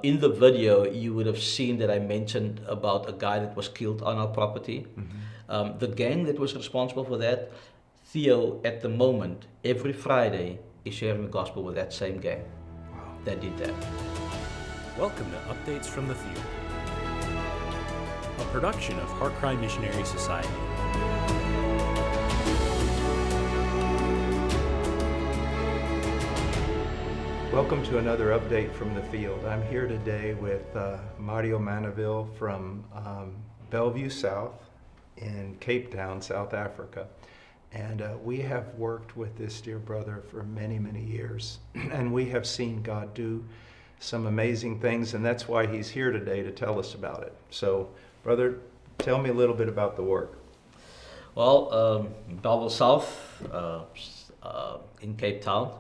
In the video, you would have seen that I mentioned about a guy that was killed on our property. The gang that was responsible for that, Theo, at the moment, every Friday, is sharing the gospel with that same gang that did that. Welcome to Updates from the Field, a production of HeartCry Missionary Society. Welcome to another update from the field. I'm here today with Mario Manaville from Bellevue South in Cape Town, South Africa. And we have worked with this dear brother for many, many years. And we have seen God do some amazing things, and that's why he's here today to tell us about it. So, brother, tell me a little bit about the work. Well, Bellevue South in Cape Town.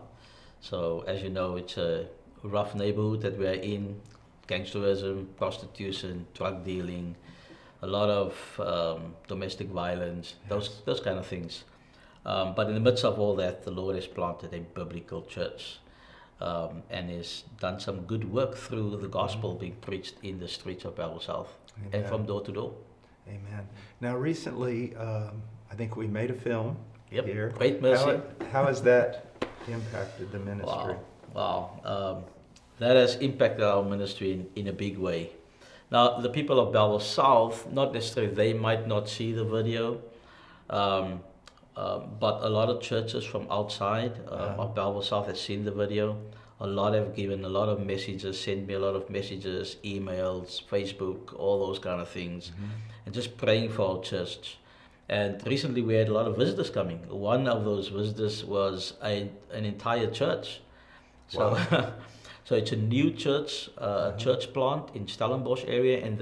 So, as you know, it's a rough neighborhood that we are in. Gangsterism, prostitution, drug dealing, a lot of domestic violence, those kind of things. But in the midst of all that, the Lord has planted a biblical church and has done some good work through the gospel being preached in the streets of Bellevue South. Amen. And from door to door. Amen. Now, recently, I think we made a film here. Great Mercy. How has that impacted the ministry? Wow. That has impacted our ministry in a big way. Now, the people of Bellevue South, not necessarily, they might not see the video, but a lot of churches from outside of Bellevue South have seen the video. A lot have given a lot of messages, sent me a lot of messages, emails, Facebook, all those kind of things, and just praying for our church. And recently we had a lot of visitors coming. One of those visitors was an entire church. So, Wow. so it's a new church, church plant in Stellenbosch area, and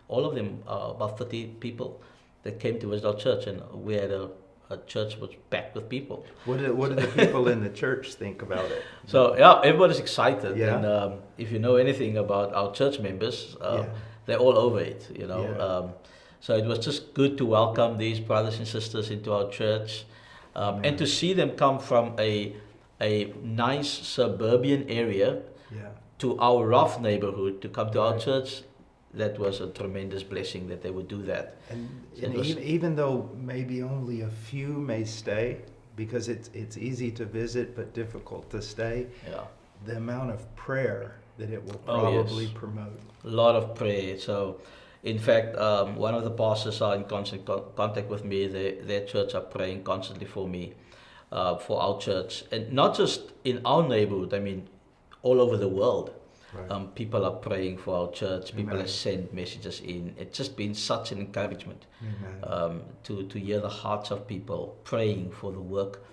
all of them, about 30 people that came to visit our church, and we had a church was packed with people. What do the people in the church think about it? So yeah, everybody's excited. Yeah. And if you know anything about our church members, they're all over it, you know. Yeah. So it was just good to welcome these brothers and sisters into our church, and to see them come from a nice suburban area to our rough neighborhood to come to our church. That was a tremendous blessing that they would do that. And was, even though maybe only a few may stay, because it's easy to visit but difficult to stay, the amount of prayer that it will probably promote. A lot of prayer. So, in fact, one of the pastors are in constant contact with me. Their church are praying constantly for me, for our church. And not just in our neighborhood, I mean, all over the world. Right. People are praying for our church. Amen. People have sent messages in. It's just been such an encouragement to hear the hearts of people praying for the work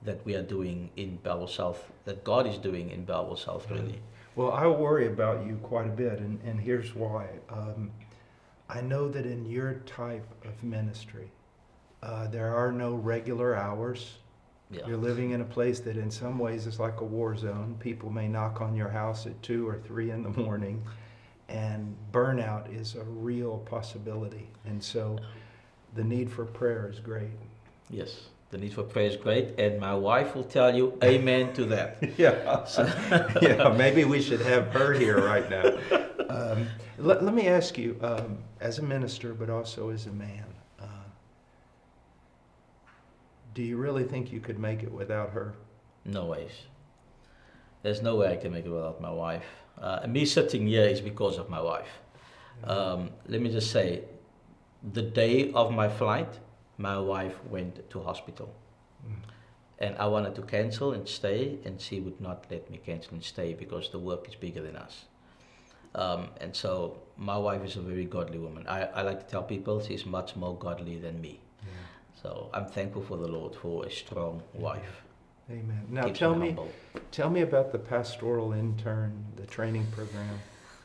that we are doing in Bellevue South, that God is doing in Bellevue South, really. Well, I worry about you quite a bit, and here's why. I know that in your type of ministry, there are no regular hours. Yeah. You're living in a place that in some ways is like a war zone. People may knock on your house at 2 or 3 in the morning, and burnout is a real possibility. And so the need for prayer is great. Yes, the need for prayer is great, and my wife will tell you amen to that. Yeah, maybe we should have her here right now. Let me ask you, as a minister, but also as a man, do you really think you could make it without her? No ways. There's no way I can make it without my wife. And me sitting here is because of my wife. Let me just say, the day of my flight, my wife went to hospital. And I wanted to cancel and stay, and she would not let me cancel and stay because the work is bigger than us. And so my wife is a very godly woman. I like to tell people she's much more godly than me. So I'm thankful for the Lord for a strong wife. Amen. Now tell me about the pastoral intern, the training program.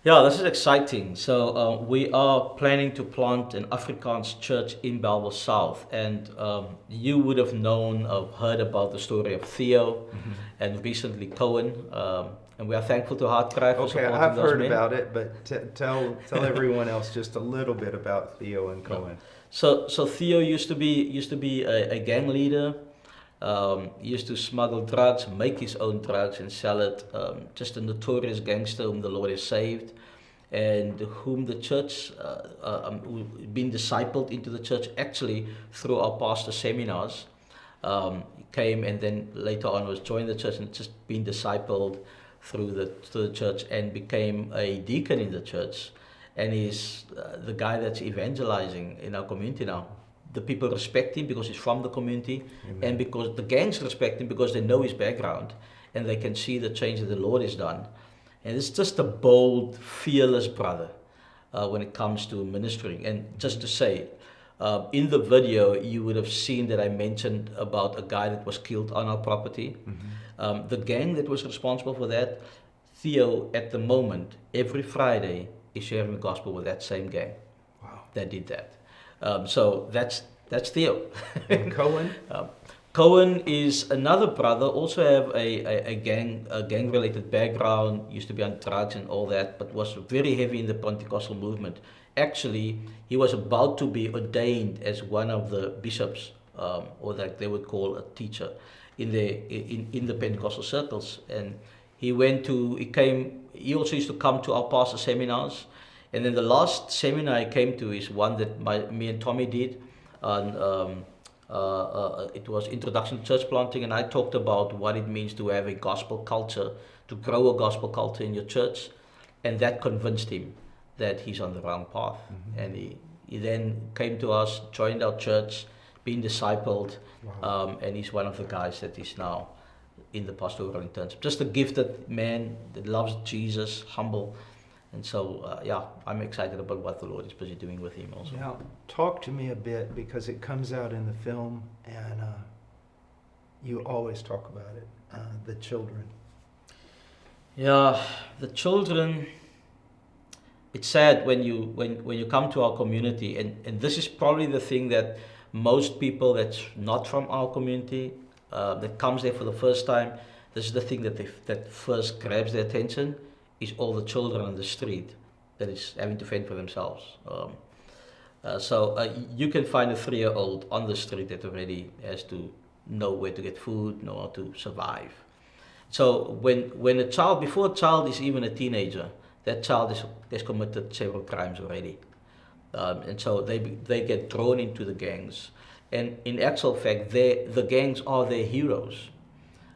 Yeah, this is exciting. So we are planning to plant an Afrikaans church in Bellevue South, and you would have known or heard about the story of Theo and recently Cohen. And we are thankful to HeartCry for supporting I've those heard men. about it, but tell everyone else just a little bit about Theo and Cohen. So Theo used to be a gang leader, He used to smuggle drugs, make his own drugs, and sell it. Just a notorious gangster whom the Lord has saved, and whom the church, who been discipled into the church actually through our pastor seminars. He came and then later on was joined the church and just been discipled through the church and became a deacon in the church, and he's the guy that's evangelizing in our community now. The people respect him because he's from the community. Amen. And because the gangs respect him because they know his background and they can see the change that the Lord has done. And it's just a bold, fearless brother when it comes to ministering. And just to say, in the video, you would have seen that I mentioned about a guy that was killed on our property. Mm-hmm. The gang that was responsible for that, Theo, at the moment, every Friday is sharing the gospel with that same gang. Wow. That did that. So that's Theo. And Cohen? Cohen is another brother, also have a gang related background, used to be on drugs and all that, but was very heavy in the Pentecostal movement. Actually, he was about to be ordained as one of the bishops, or that they would call a teacher in the Pentecostal circles. And he also used to come to our pastor seminars. And then the last seminar I came to is one that me and Tommy did on it was Introduction to Church Planting, and I talked about what it means to have a gospel culture, to grow a gospel culture in your church, and that convinced him that he's on the wrong path. Mm-hmm. And he then came to us, joined our church, been discipled. Wow. And he's one of the guys that is now in the pastoral internship. Just a gifted man that loves Jesus, humble. And so, I'm excited about what the Lord is busy doing with him also. Now, talk to me a bit, because it comes out in the film, and you always talk about it, the children. Yeah, the children, it's sad when you come to our community, and this is probably the thing that most people that's not from our community, that comes there for the first time, this is the thing that first grabs their attention, is all the children on the street that is having to fend for themselves. So you can find a 3-year-old on the street that already has to know where to get food, know how to survive. So when a child, before a child is even a teenager, that child has committed several crimes already. And so they get drawn into the gangs. And in actual fact, the gangs are their heroes.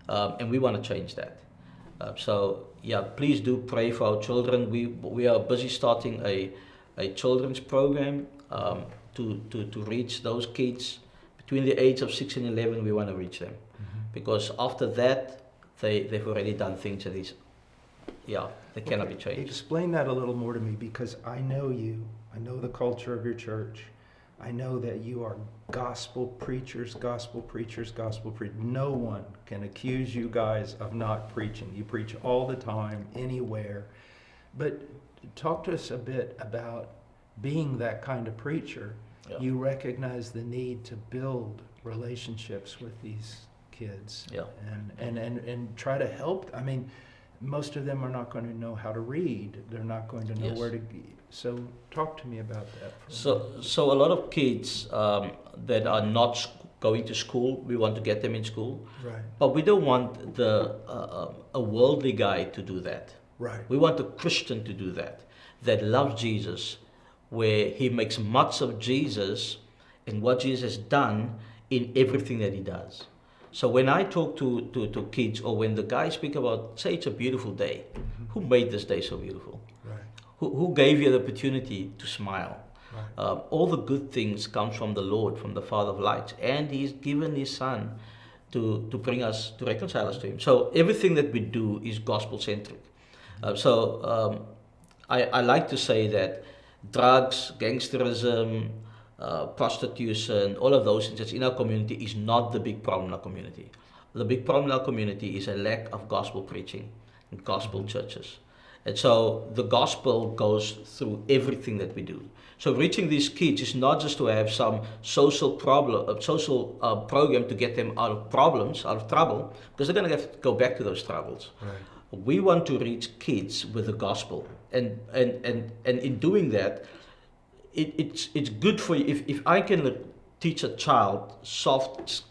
And we want to change that. Please do pray for our children. We are busy starting a children's program to reach those kids between the age of 6 and 11. We want to reach them, mm-hmm. because after that they've already done things that they cannot be changed. Explain that a little more to me, because I know you. I know the culture of your church. I know that you are gospel preachers. No one can accuse you guys of not preaching. You preach all the time, anywhere. But talk to us a bit about being that kind of preacher. Yeah. You recognize the need to build relationships with these kids. Yeah. And try to help. I mean, most of them are not going to know how to read. They're not going to know yes. where to be. So talk to me about that. So a lot of kids that are not going to school, we want to get them in school. Right. But we don't want a worldly guy to do that. Right. We want a Christian to do that loves Jesus, where he makes much of Jesus and what Jesus has done in everything that he does. So when I talk to kids, or when the guys speak about, say it's a beautiful day, mm-hmm. who made this day so beautiful? Right. Who gave you the opportunity to smile? Right. All the good things come from the Lord, from the Father of lights, and he's given his Son to bring us, to reconcile us to him. So everything that we do is gospel-centric. I like to say that drugs, gangsterism, prostitution, all of those things that's in our community is not the big problem in our community. The big problem in our community is a lack of gospel preaching and gospel churches. And so the gospel goes through everything that we do. So reaching these kids is not just to have some social program to get them out of trouble, because they're going to have to go back to those troubles. Right. We want to reach kids with the gospel, and in doing that, it's good for you if I can teach a child soft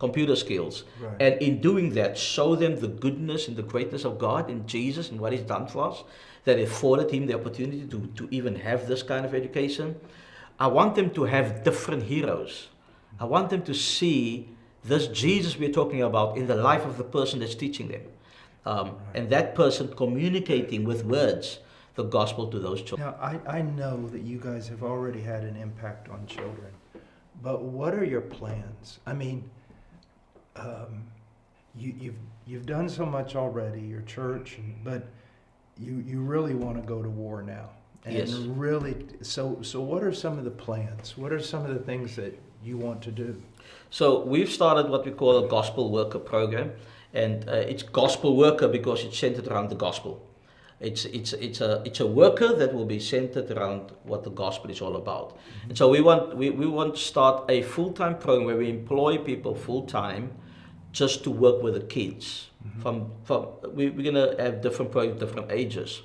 computer skills. Right. And in doing that, show them the goodness and the greatness of God in Jesus and what He's done for us, that it afforded Him the opportunity to even have this kind of education. I want them to have different heroes. I want them to see this Jesus we're talking about in the life of the person that's teaching them. And that person communicating with words the gospel to those children. Now, I know that you guys have already had an impact on children, but what are your plans? I mean, you've done so much already, your church, but you really want to go to war now. And yes. Really, so what are some of the plans? What are some of the things that you want to do? So we've started what we call a gospel worker program, and it's gospel worker because it's centered around the gospel. It's a worker that will be centered around what the gospel is all about. Mm-hmm. And so we want to start a full-time program where we employ people full-time just to work with the kids. Mm-hmm. We're going to have different programs, different ages.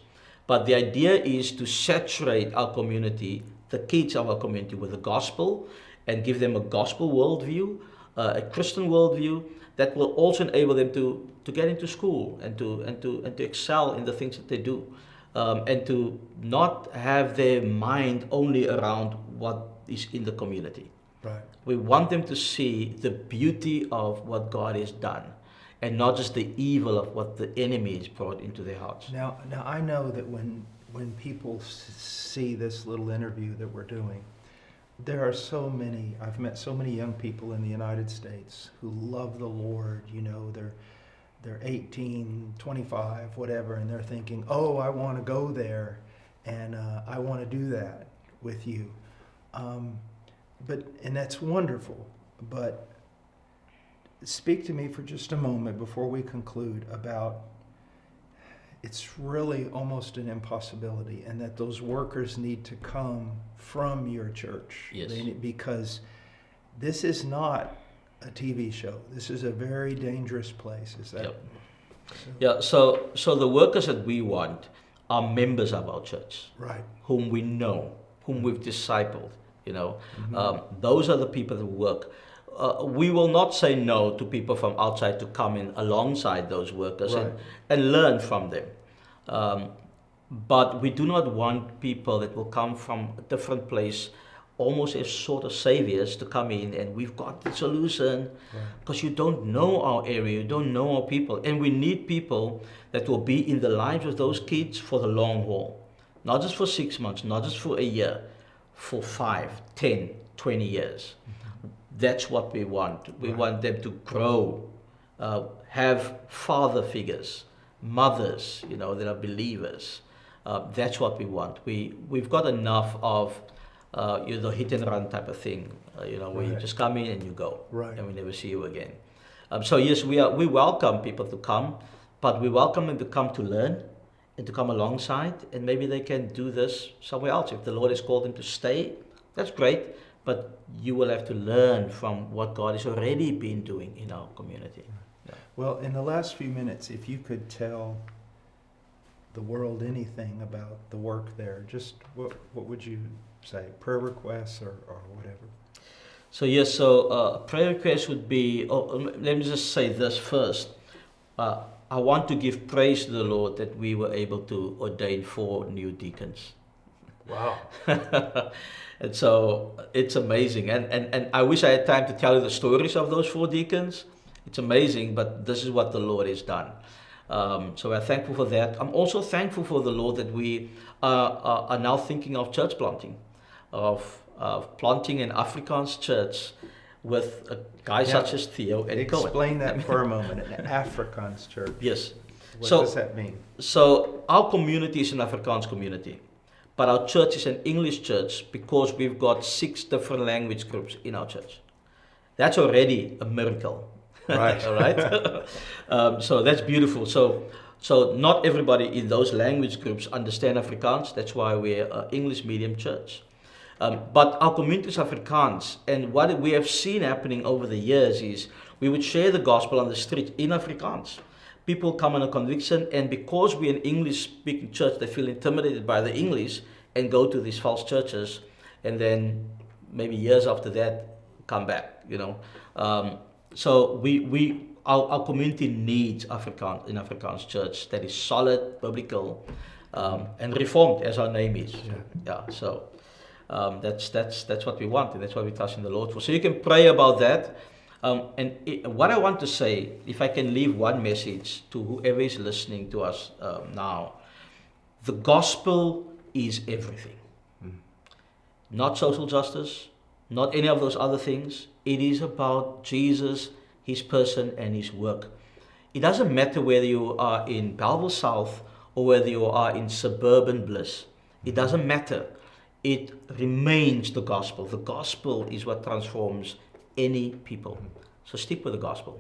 But the idea is to saturate our community, the kids of our community, with the gospel and give them a gospel worldview, a Christian worldview that will also enable them to get into school and to excel in the things that they do, and to not have their mind only around what is in the community. Right. We want them to see the beauty of what God has done, and not just the evil of what the enemy has brought into their hearts. Now I know that when people see this little interview that we're doing, there are so many, I've met so many young people in the United States who love the Lord, you know, they're 18, 25, whatever, and they're thinking, oh, I want to go there, and I want to do that with you. And that's wonderful, but speak to me for just a moment before we conclude about it's really almost an impossibility, and that those workers need to come from your church. Yes. Because this is not a TV show. This is a very dangerous place. Is that? Yep. Yeah. So the workers that we want are members of our church, Right. whom we know, whom we've discipled. You know, Mm-hmm. those are the people that work. We will not say no to people from outside to come in alongside those workers, Right. and learn from them. But we do not want people that will come from a different place, almost as sort of saviors, to come in and we've got the solution, because you don't know our area, you don't know our people. And we need people that will be in the lives of those kids for the long haul. Not just for 6 months, not just for a year, for 5, 10, 20 years. That's what we want. We want them to grow, have father figures, mothers, you know, that are believers. That's what we want. We've got enough of, hit and run type of thing, where you just come in and you go, and we never see you again. So yes, we welcome people to come, but we welcome them to come to learn and to come alongside, and maybe they can do this somewhere else. If the Lord has called them to stay, that's great. But you will have to learn from what God has already been doing in our community. Yeah. Well, in the last few minutes, if you could tell the world anything about the work there, just what would you say? Prayer requests or whatever? So yes, a prayer request would be, let me just say this first. I want to give praise to the Lord that we were able to ordain 4 new deacons. Wow. And so it's amazing. And I wish I had time to tell you the stories of those 4 deacons. It's amazing, but this is what the Lord has done. So we're thankful for that. I'm also thankful for the Lord that we are now thinking of church planting, of planting an Afrikaans church with a guy such as Theo and Cohen. Explain that for a moment, an Afrikaans church. Yes. What does that mean? So our community is an Afrikaans community. But our church is an English church because we've got 6 different language groups in our church. That's already a miracle. Right. All right. So that's beautiful. So not everybody in those language groups understand Afrikaans. That's why we're an English medium church. But our community is Afrikaans. And what we have seen happening over the years is we would share the gospel on the street in Afrikaans. People come on a conviction, and because we're an English-speaking church, they feel intimidated by the English and go to these false churches, and then maybe years after that, come back, So our community needs Afrikaans church that is solid, biblical, and reformed, as our name is. Yeah. So that's what we want, and that's what we trust in the Lord for. So you can pray about that. What I want to say, if I can leave one message to whoever is listening to us now, the gospel is everything. Not social justice, not any of those other things. It is about Jesus, His person, and His work. It doesn't matter whether you are in Bellevue South or whether you are in suburban bliss. It doesn't matter. It remains the gospel. The gospel is what transforms any people. So stick with the gospel.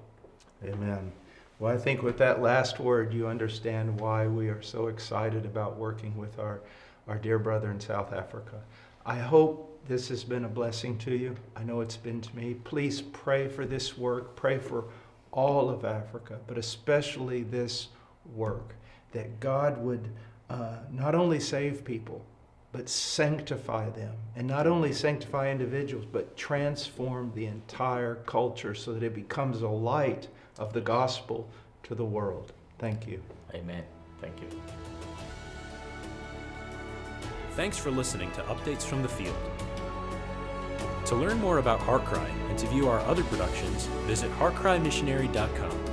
Amen. Well, I think with that last word, you understand why we are so excited about working with our dear brother in South Africa. I hope this has been a blessing to you. I know it's been to me. Please pray for this work. Pray for all of Africa, but especially this work, that God would not only save people, but sanctify them. And not only sanctify individuals, but transform the entire culture so that it becomes a light of the gospel to the world. Thank you. Amen. Thank you. Thanks for listening to Updates from the Field. To learn more about HeartCry and to view our other productions, visit heartcrymissionary.com.